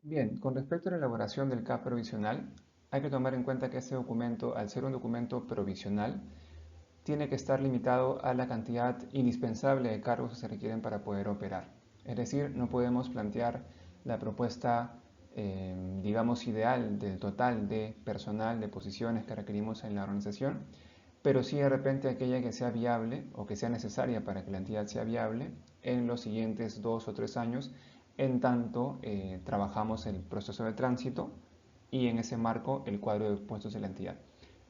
Bien, con respecto a la elaboración del CAP provisional, hay que tomar en cuenta que este documento, al ser un documento provisional, tiene que estar limitado a la cantidad indispensable de cargos que se requieren para poder operar. Es decir, no podemos plantear la propuesta, digamos, ideal del total de personal, de posiciones que requerimos en la organización, pero sí de repente aquella que sea viable o que sea necesaria para que la entidad sea viable en los siguientes 2 o 3 años, en tanto trabajamos el proceso de tránsito y en ese marco el cuadro de puestos de la entidad.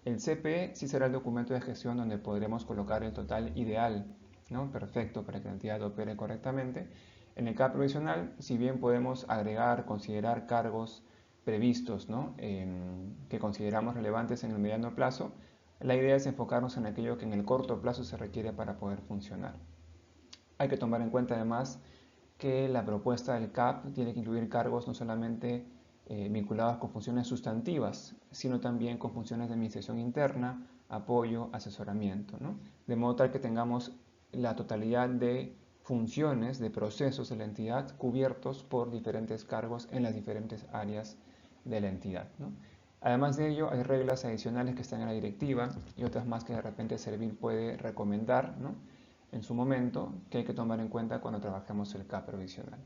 El CPE sí será el documento de gestión donde podremos colocar el total ideal, ¿no? Perfecto para que la entidad opere correctamente. En el CAP provisional, si bien podemos agregar, considerar cargos previstos, ¿no? Que consideramos relevantes en el mediano plazo, la idea es enfocarnos en aquello que en el corto plazo se requiere para poder funcionar. Hay que tomar en cuenta además que la propuesta del CAP tiene que incluir cargos no solamente vinculados con funciones sustantivas, sino también con funciones de administración interna, apoyo, asesoramiento, ¿no? De modo tal que tengamos la totalidad de funciones, de procesos de la entidad cubiertos por diferentes cargos en las diferentes áreas de la entidad, ¿no? Además de ello, hay reglas adicionales que están en la directiva y otras más que de repente Servil puede recomendar, ¿no? En su momento, que hay que tomar en cuenta cuando trabajemos el CAP provisional.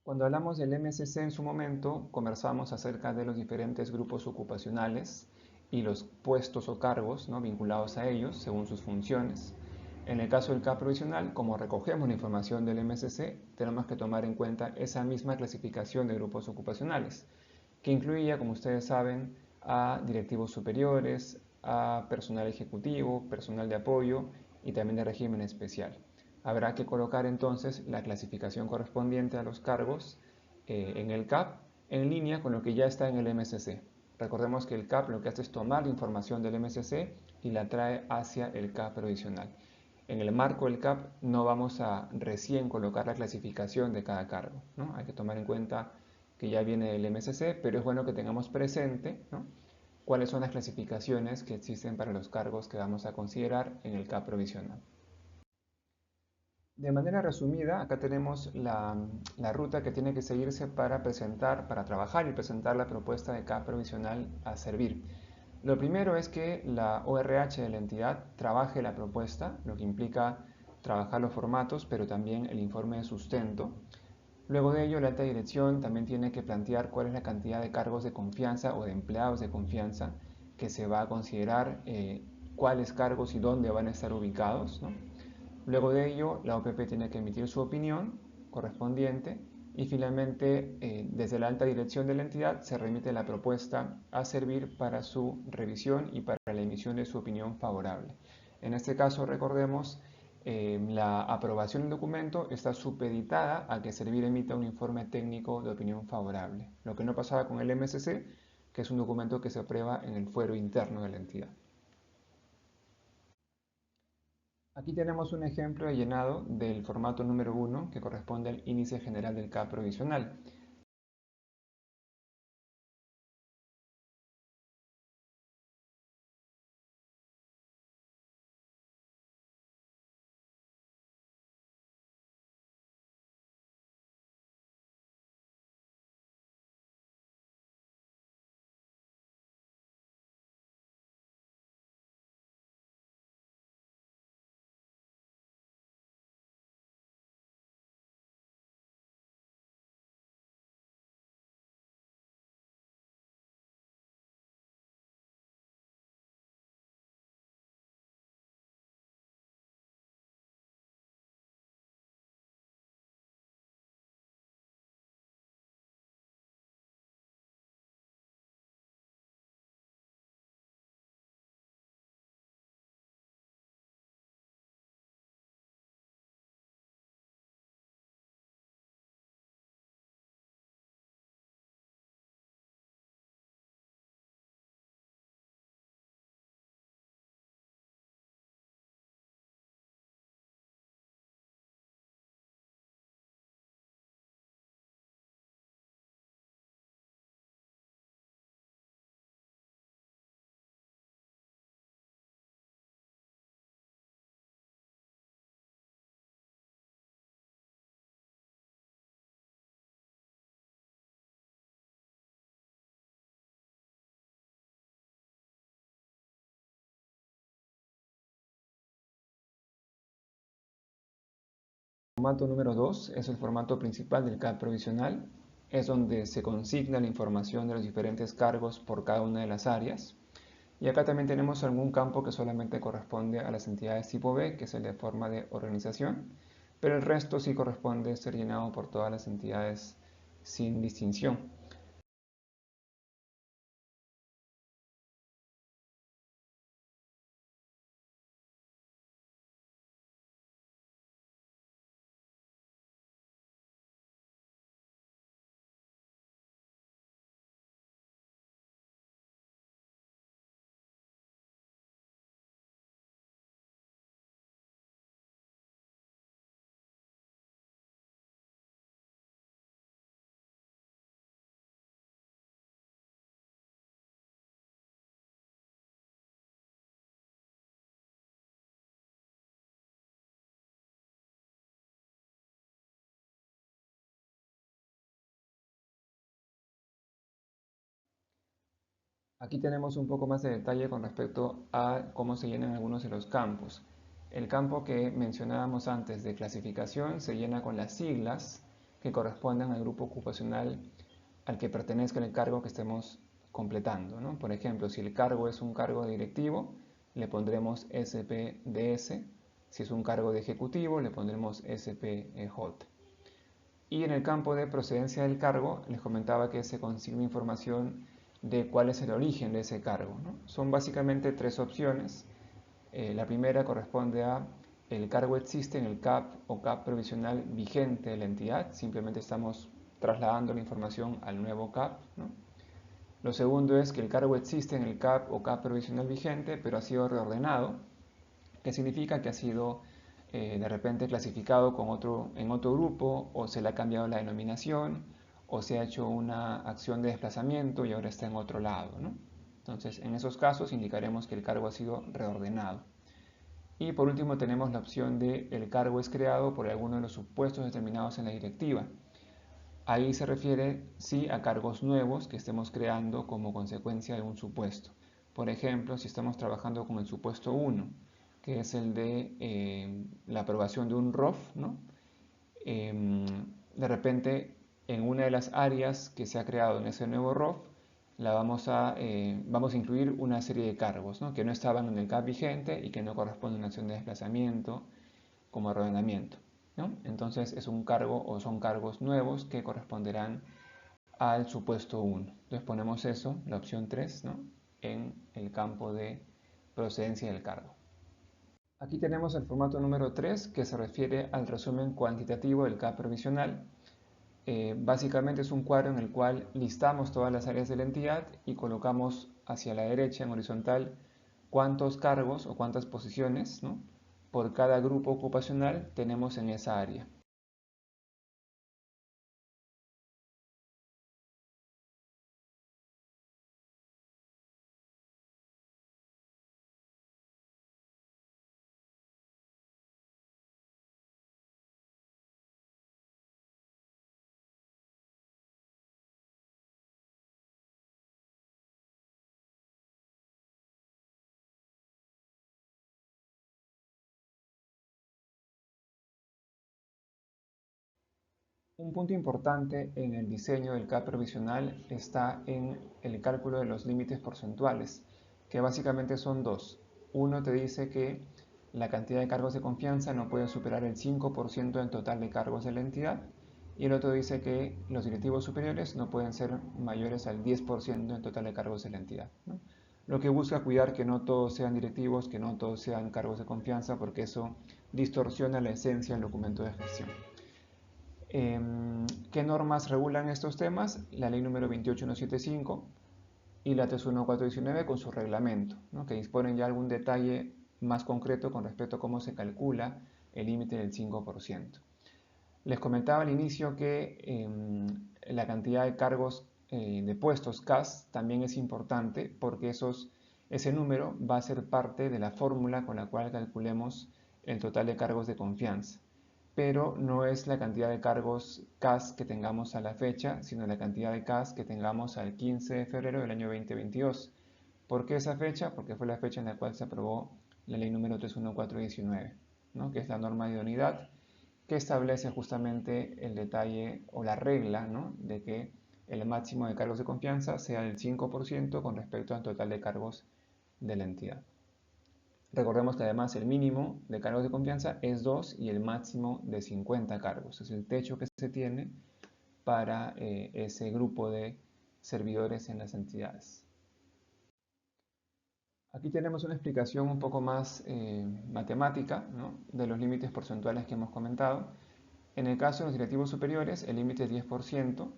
Cuando hablamos del MSC en su momento, conversamos acerca de los diferentes grupos ocupacionales y los puestos o cargos, ¿no? Vinculados a ellos según sus funciones. En el caso del CAP provisional, como recogemos la información del MSC, tenemos que tomar en cuenta esa misma clasificación de grupos ocupacionales, que incluía, como ustedes saben, a directivos superiores, a personal ejecutivo, personal de apoyo y también de régimen especial. Habrá que colocar entonces la clasificación correspondiente a los cargos en el CAP en línea con lo que ya está en el MSC. Recordemos que el CAP lo que hace es tomar la información del MSC y la trae hacia el CAP provisional. En el marco del CAP no vamos a recién colocar la clasificación de cada cargo, ¿no? Hay que tomar en cuenta que ya viene del MSC, pero es bueno que tengamos presente, ¿no? Cuáles son las clasificaciones que existen para los cargos que vamos a considerar en el CAP provisional. De manera resumida, acá tenemos la ruta que tiene que seguirse para presentar, para trabajar y presentar la propuesta de CAP provisional a servir. Lo primero es que la ORH de la entidad trabaje la propuesta, lo que implica trabajar los formatos, pero también el informe de sustento. Luego de ello, la alta dirección también tiene que plantear cuál es la cantidad de cargos de confianza o de empleados de confianza que se va a considerar, cuáles cargos y dónde van a estar ubicados, ¿no? Luego de ello, la OPP tiene que emitir su opinión correspondiente y finalmente, desde la alta dirección de la entidad, se remite la propuesta a servir para su revisión y para la emisión de su opinión favorable. En este caso, recordemos, la aprobación del documento está supeditada a que Servir emita un informe técnico de opinión favorable, lo que no pasaba con el MSC, que es un documento que se aprueba en el fuero interno de la entidad. Aquí tenemos un ejemplo de llenado del formato número 1 que corresponde al índice general del CAP provisional. Formato número 2 es el formato principal del CAP provisional. Es donde se consigna la información de los diferentes cargos por cada una de las áreas. Y acá también tenemos algún campo que solamente corresponde a las entidades tipo B, que es el de forma de organización, pero el resto sí corresponde ser llenado por todas las entidades sin distinción. Aquí tenemos un poco más de detalle con respecto a cómo se llenan algunos de los campos. El campo que mencionábamos antes de clasificación se llena con las siglas que corresponden al grupo ocupacional al que pertenezca el cargo que estemos completando, ¿no? Por ejemplo, si el cargo es un cargo directivo, le pondremos SPDS. Si es un cargo de ejecutivo, le pondremos SPEJ. Y en el campo de procedencia del cargo, les comentaba que se consigna información de cuál es el origen de ese cargo, ¿no? Son básicamente tres opciones. La primera corresponde a el cargo existe en el CAP o CAP provisional vigente de la entidad. Simplemente estamos trasladando la información al nuevo CAP, ¿no? Lo segundo es que el cargo existe en el CAP o CAP provisional vigente, pero ha sido reordenado, que significa que ha sido de repente clasificado en otro grupo, o se le ha cambiado la denominación, o se ha hecho una acción de desplazamiento y ahora está en otro lado, ¿no? Entonces, en esos casos indicaremos que el cargo ha sido reordenado. Y por último tenemos la opción de el cargo es creado por alguno de los supuestos determinados en la directiva. Ahí se refiere, sí, a cargos nuevos que estemos creando como consecuencia de un supuesto. Por ejemplo, si estamos trabajando con el supuesto 1, que es el de la aprobación de un ROF, ¿no? De repente, en una de las áreas que se ha creado en ese nuevo ROF, vamos a incluir una serie de cargos, ¿no? Que no estaban en el CAP vigente y que no corresponden a una acción de desplazamiento como ordenamiento, ¿no? Entonces es un cargo o son cargos nuevos que corresponderán al supuesto 1. Entonces ponemos eso, la opción 3, ¿no? En el campo de procedencia del cargo. Aquí tenemos el formato número 3 que se refiere al resumen cuantitativo del CAP provisional. Básicamente es un cuadro en el cual listamos todas las áreas de la entidad y colocamos hacia la derecha en horizontal cuántos cargos o cuántas posiciones, ¿no? Por cada grupo ocupacional tenemos en esa área. Un punto importante en el diseño del CAP provisional está en el cálculo de los límites porcentuales, que básicamente son dos. Uno te dice que la cantidad de cargos de confianza no puede superar el 5% del total de cargos de la entidad, y el otro dice que los directivos superiores no pueden ser mayores al 10% del total de cargos de la entidad, ¿no? Lo que busca cuidar que no todos sean directivos, que no todos sean cargos de confianza, porque eso distorsiona la esencia del documento de gestión. ¿Qué normas regulan estos temas? La ley número 28175 y la 31419 con su reglamento, ¿no? Que disponen ya algún detalle más concreto con respecto a cómo se calcula el límite del 5%. Les comentaba al inicio que la cantidad de cargos de puestos CAS también es importante porque ese número va a ser parte de la fórmula con la cual calculemos el total de cargos de confianza, pero no es la cantidad de cargos CAS que tengamos a la fecha, sino la cantidad de CAS que tengamos al 15 de febrero del año 2022. ¿Por qué esa fecha? Porque fue la fecha en la cual se aprobó la ley número 31419, ¿no? Que es la norma de idoneidad, que establece justamente el detalle o la regla, ¿no?, de que el máximo de cargos de confianza sea del 5% con respecto al total de cargos de la entidad. Recordemos que además el mínimo de cargos de confianza es 2 y el máximo de 50 cargos. Es el techo que se tiene para ese grupo de servidores en las entidades. Aquí tenemos una explicación un poco más matemática, ¿no?, de los límites porcentuales que hemos comentado. En el caso de los directivos superiores, el límite es 10%,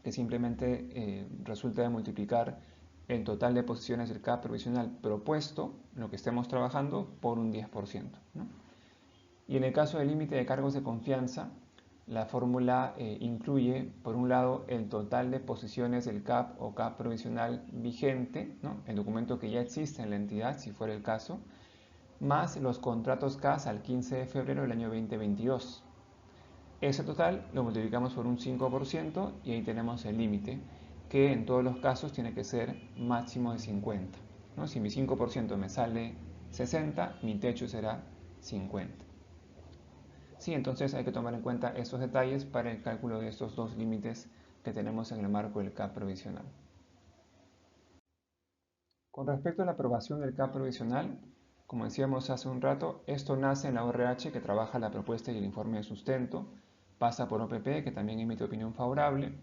que simplemente resulta de multiplicar el total de posiciones del CAP provisional propuesto, lo que estemos trabajando, por un 10%, ¿no? Y en el caso del límite de cargos de confianza, la fórmula incluye, por un lado, el total de posiciones del CAP o CAP provisional vigente, ¿no?, el documento que ya existe en la entidad, si fuera el caso, más los contratos CAS al 15 de febrero del año 2022. Ese total lo multiplicamos por un 5% y ahí tenemos el límite, que en todos los casos tiene que ser máximo de 50, ¿no? Si mi 5% me sale 60, mi techo será 50. Sí, entonces hay que tomar en cuenta estos detalles para el cálculo de estos dos límites que tenemos en el marco del CAP provisional. Con respecto a la aprobación del CAP provisional, como decíamos hace un rato, esto nace en la ORH, que trabaja la propuesta y el informe de sustento, pasa por OPP, que también emite opinión favorable,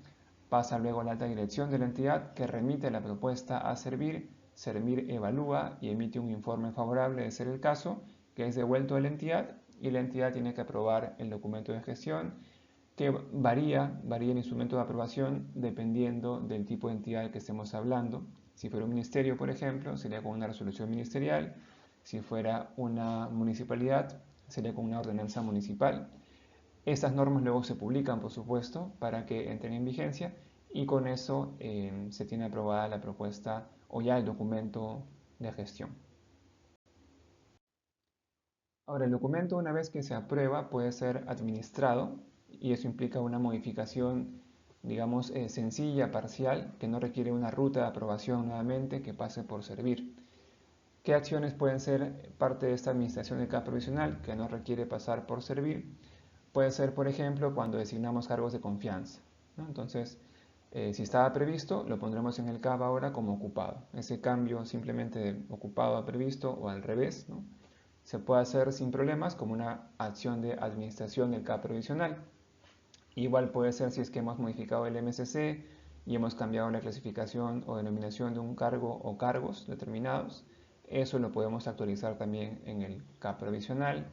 pasa luego a la alta dirección de la entidad, que remite la propuesta a Servir, Servir evalúa y emite un informe favorable de ser el caso, que es devuelto a la entidad y la entidad tiene que aprobar el documento de gestión, que varía el instrumento de aprobación dependiendo del tipo de entidad del que estemos hablando. Si fuera un ministerio, por ejemplo, sería con una resolución ministerial. Si fuera una municipalidad, sería con una ordenanza municipal. Estas normas luego se publican, por supuesto, para que entren en vigencia y con eso se tiene aprobada la propuesta o ya el documento de gestión. Ahora, el documento, una vez que se aprueba, puede ser administrado y eso implica una modificación, digamos, sencilla, parcial, que no requiere una ruta de aprobación nuevamente que pase por Servir. ¿Qué acciones pueden ser parte de esta administración de CAP provisional que no requiere pasar por Servir? Puede ser, por ejemplo, cuando designamos cargos de confianza, ¿no? Entonces, si estaba previsto, lo pondremos en el CAP ahora como ocupado. Ese cambio simplemente de ocupado a previsto o al revés, ¿no?, se puede hacer sin problemas como una acción de administración del CAP provisional. Igual puede ser si es que hemos modificado el MSC y hemos cambiado la clasificación o denominación de un cargo o cargos determinados. Eso lo podemos actualizar también en el CAP provisional.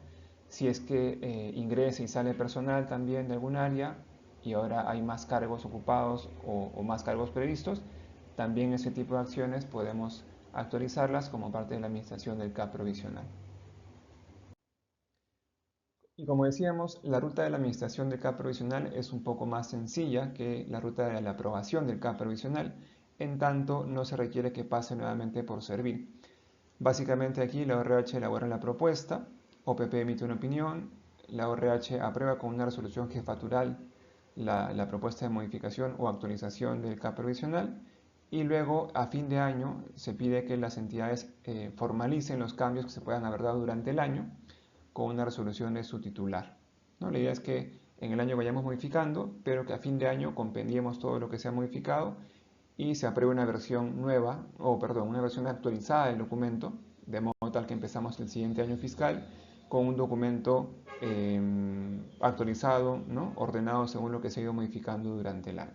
Si es que ingresa y sale personal también de algún área y ahora hay más cargos ocupados o más cargos previstos, también ese tipo de acciones podemos actualizarlas como parte de la administración del CAP provisional. Y como decíamos, la ruta de la administración del CAP provisional es un poco más sencilla que la ruta de la aprobación del CAP provisional, en tanto no se requiere que pase nuevamente por Servir. Básicamente aquí la ORH elabora la propuesta, OPP emite una opinión, la ORH aprueba con una resolución jefatural la propuesta de modificación o actualización del CAP provisional y luego a fin de año se pide que las entidades formalicen los cambios que se puedan haber dado durante el año con una resolución de su titular, ¿no? La idea es que en el año vayamos modificando, pero que a fin de año compendiemos todo lo que se ha modificado y se apruebe una versión nueva, o perdón, una versión actualizada del documento, de modo tal que empezamos el siguiente año fiscal con un documento actualizado, ¿no?, ordenado según lo que se ha ido modificando durante el año.